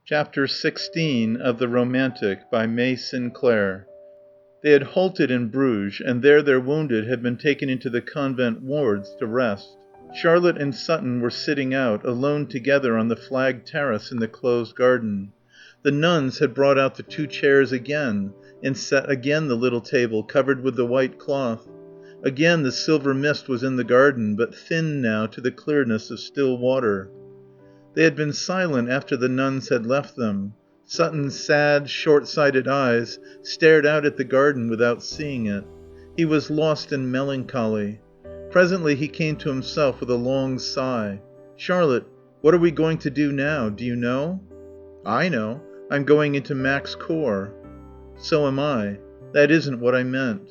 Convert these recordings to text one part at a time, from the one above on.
Chapter 16 of The Romantic by May Sinclair. They had halted in Bruges, and there their wounded had been taken into the convent wards to rest. Charlotte and Sutton were sitting out, alone together on the flagged terrace in the closed garden. The nuns had brought out the 2 chairs again, and set again the little table covered with the white cloth. Again the silver mist was in the garden, but thinned now to the clearness of still water. They had been silent after the nuns had left them. Sutton's sad, short-sighted eyes stared out at the garden without seeing it. He was lost in melancholy. Presently he came to himself with a long sigh. "Charlotte, what are we going to do now? Do you know?" "I know. I'm going into Mac's corps." "So am I. That isn't what I meant."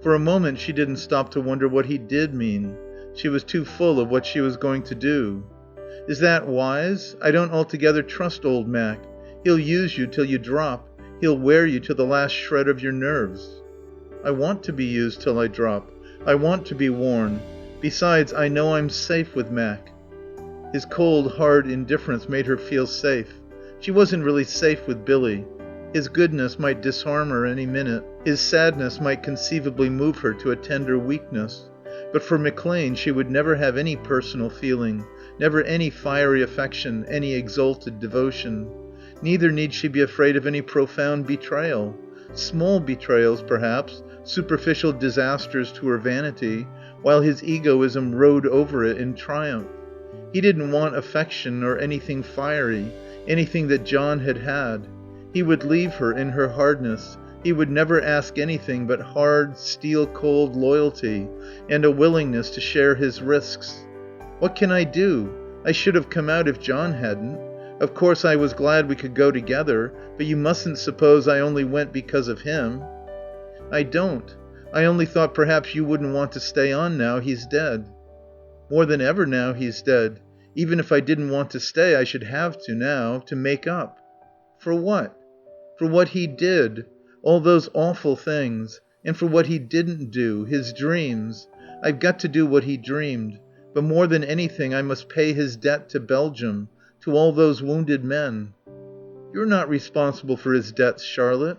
For a moment she didn't stop to wonder what he did mean. She was too full of what she was going to do. "Is that wise? I don't altogether trust old Mac. He'll use you till you drop. He'll wear you to the last shred of your nerves." "I want to be used till I drop. I want to be worn. Besides, I know I'm safe with Mac." His cold, hard indifference made her feel safe. She wasn't really safe with Billy. His goodness might disarm her any minute. His sadness might conceivably move her to a tender weakness. But for McClane she would never have any personal feeling. Never any fiery affection, any exalted devotion. Neither need she be afraid of any profound betrayal. Small betrayals, perhaps, superficial disasters to her vanity, while his egoism rode over it in triumph. He didn't want affection or anything fiery, anything that John had had. He would leave her in her hardness. He would never ask anything but hard, steel-cold loyalty and a willingness to share his risks. "What can I do? I should have come out if John hadn't. Of course I was glad we could go together, but you mustn't suppose I only went because of him." "I don't. I only thought perhaps you wouldn't want to stay on now he's dead." "More than ever now he's dead. Even if I didn't want to stay I should have to now, to make up." "For what?" "For what he did. All those awful things. And for what he didn't do. His dreams. I've got to do what he dreamed. But more than anything I must pay his debt to Belgium, to all those wounded men." "You're not responsible for his debts, Charlotte."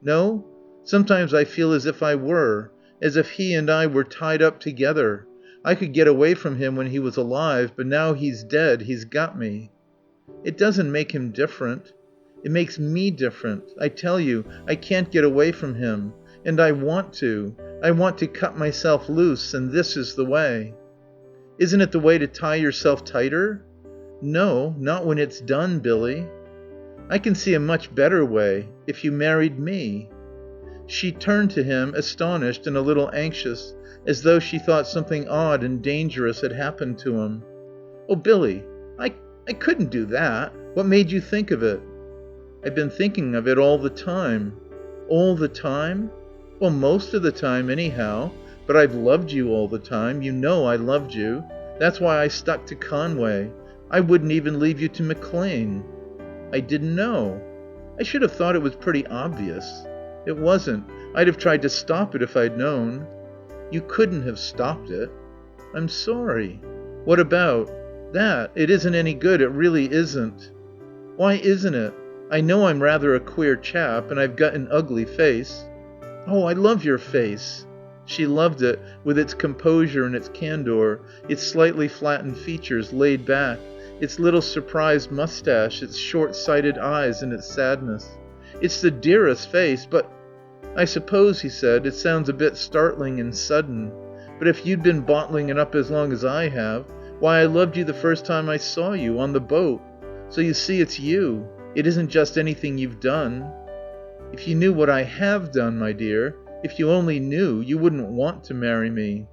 "No? Sometimes I feel as if I were. As if he and I were tied up together. I could get away from him when he was alive, but now he's dead he's got me." "It doesn't make him different." "It makes me different. I tell you, I can't get away from him. And I want to. I want to cut myself loose, and this is the way." "Isn't it the way to tie yourself tighter?" "No, not when it's done, Billy." "I can see a much better way. If you married me." She turned to him, astonished and a little anxious, as though she thought something odd and dangerous had happened to him. "Oh, Billy, I couldn't do that. What made you think of it?" "I've been thinking of it all the time." "All the time?" "Well, most of the time, anyhow. But I've loved you all the time. You know I loved you. That's why I stuck to Conway. I wouldn't even leave you to McClane." "I didn't know." "I should have thought it was pretty obvious." "It wasn't. I'd have tried to stop it if I'd known." "You couldn't have stopped it." "I'm sorry." "What about?" "That. It isn't any good. It really isn't." "Why isn't it? I know I'm rather a queer chap, and I've got an ugly face." "Oh, I love your face." She loved it, with its composure and its candor, its slightly flattened features laid back, its little surprised mustache, its short-sighted eyes and its sadness. "It's the dearest face, but—" "I suppose," he said, "it sounds a bit startling and sudden. But if you'd been bottling it up as long as I have, why, I loved you the first time I saw you, on the boat. So you see it's you. It isn't just anything you've done." "If you knew what I have done, my dear, if you only knew, you wouldn't want to marry me."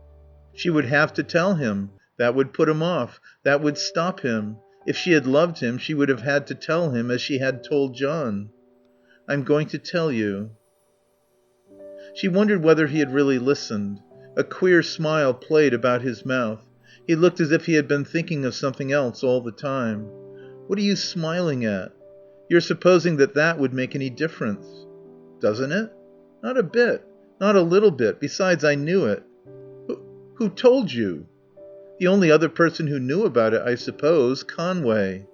She would have to tell him. That would put him off. That would stop him. If she had loved him she would have had to tell him as she had told John. "I'm going to tell you." She wondered whether he had really listened. A queer smile played about his mouth. He looked as if he had been thinking of something else all the time. "What are you smiling at?" "You're supposing that would make any difference." "Doesn't it?" "Not a bit. Not a little bit. Besides, I knew it." Who told you?" "The only other person who knew about it, I suppose. Conway."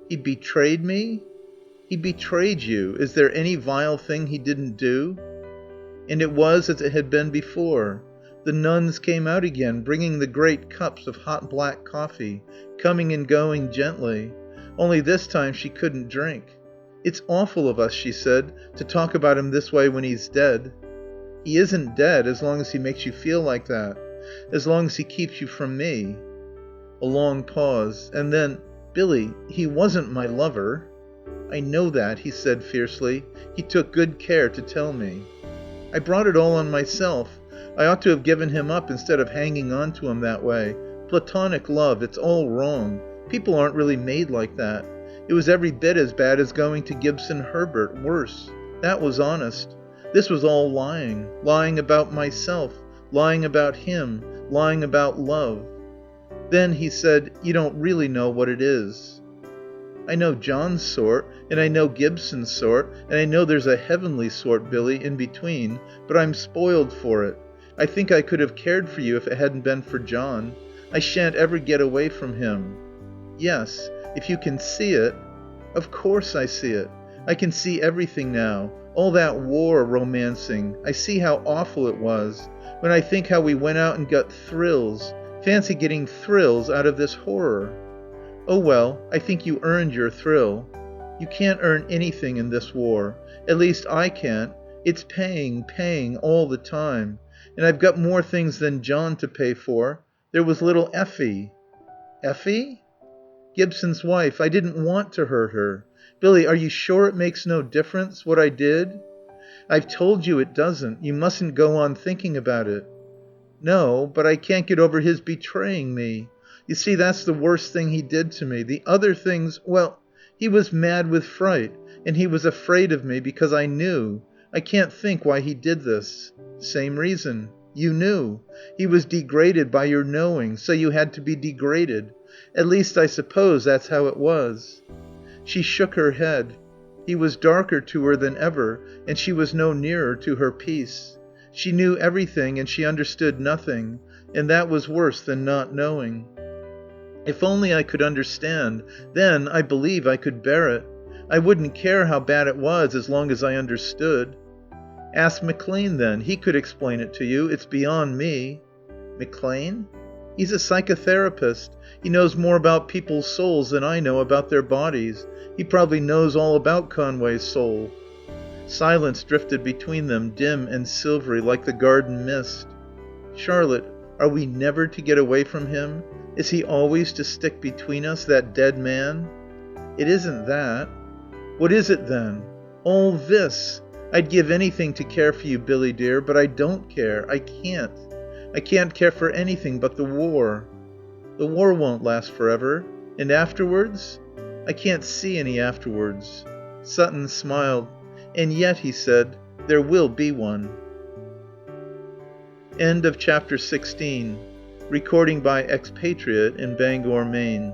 "He betrayed me?" "He betrayed you. Is there any vile thing he didn't do?" And it was as it had been before. The nuns came out again, bringing the great cups of hot black coffee, coming and going gently. Only this time she couldn't drink. "It's awful of us," she said, "to talk about him this way when he's dead." "He isn't dead as long as he makes you feel like that. As long as he keeps you from me." A long pause. And then, "Billy, he wasn't my lover." "I know that," he said fiercely. "He took good care to tell me." "I brought it all on myself. I ought to have given him up instead of hanging on to him that way. Platonic love, it's all wrong. People aren't really made like that. It was every bit as bad as going to Gibson Herbert. Worse. That was honest. This was all lying. Lying about myself. Lying about him. Lying about love." Then he said, "You don't really know what it is." "I know John's sort, and I know Gibson's sort, and I know there's a heavenly sort, Billy, in between, but I'm spoiled for it. I think I could have cared for you if it hadn't been for John. I shan't ever get away from him." "Yes, if you can see it." "Of course I see it. I can see everything now. All that war romancing. I see how awful it was. When I think how we went out and got thrills. Fancy getting thrills out of this horror." "Oh well, I think you earned your thrill." "You can't earn anything in this war. At least I can't. It's paying, paying, all the time. And I've got more things than John to pay for. There was little Effie." "Effie?" "Gibson's wife. I didn't want to hurt her. Billy, are you sure it makes no difference, what I did?" "I've told you it doesn't. You mustn't go on thinking about it." "No, but I can't get over his betraying me. You see, that's the worst thing he did to me. The other things, well, he was mad with fright, and he was afraid of me because I knew. I can't think why he did this." "Same reason. You knew. He was degraded by your knowing, so you had to be degraded. At least I suppose that's how it was." She shook her head. He was darker to her than ever, and she was no nearer to her peace. She knew everything and she understood nothing, and that was worse than not knowing. "If only I could understand. Then I believe I could bear it. I wouldn't care how bad it was as long as I understood." "Ask McClane then. He could explain it to you. It's beyond me." "McClane?" "He's a psychotherapist. He knows more about people's souls than I know about their bodies. He probably knows all about Conway's soul." Silence drifted between them, dim and silvery, like the garden mist. "Charlotte, are we never to get away from him? Is he always to stick between us, that dead man?" "It isn't that." "What is it then?" "All this. I'd give anything to care for you, Billy dear, but I don't care. I can't. I can't care for anything but the war." "The war won't last forever. And afterwards?" "I can't see any afterwards." Sutton smiled. "And yet," he said, "there will be one." End of chapter 16. Recording by Expatriate in Bangor, Maine.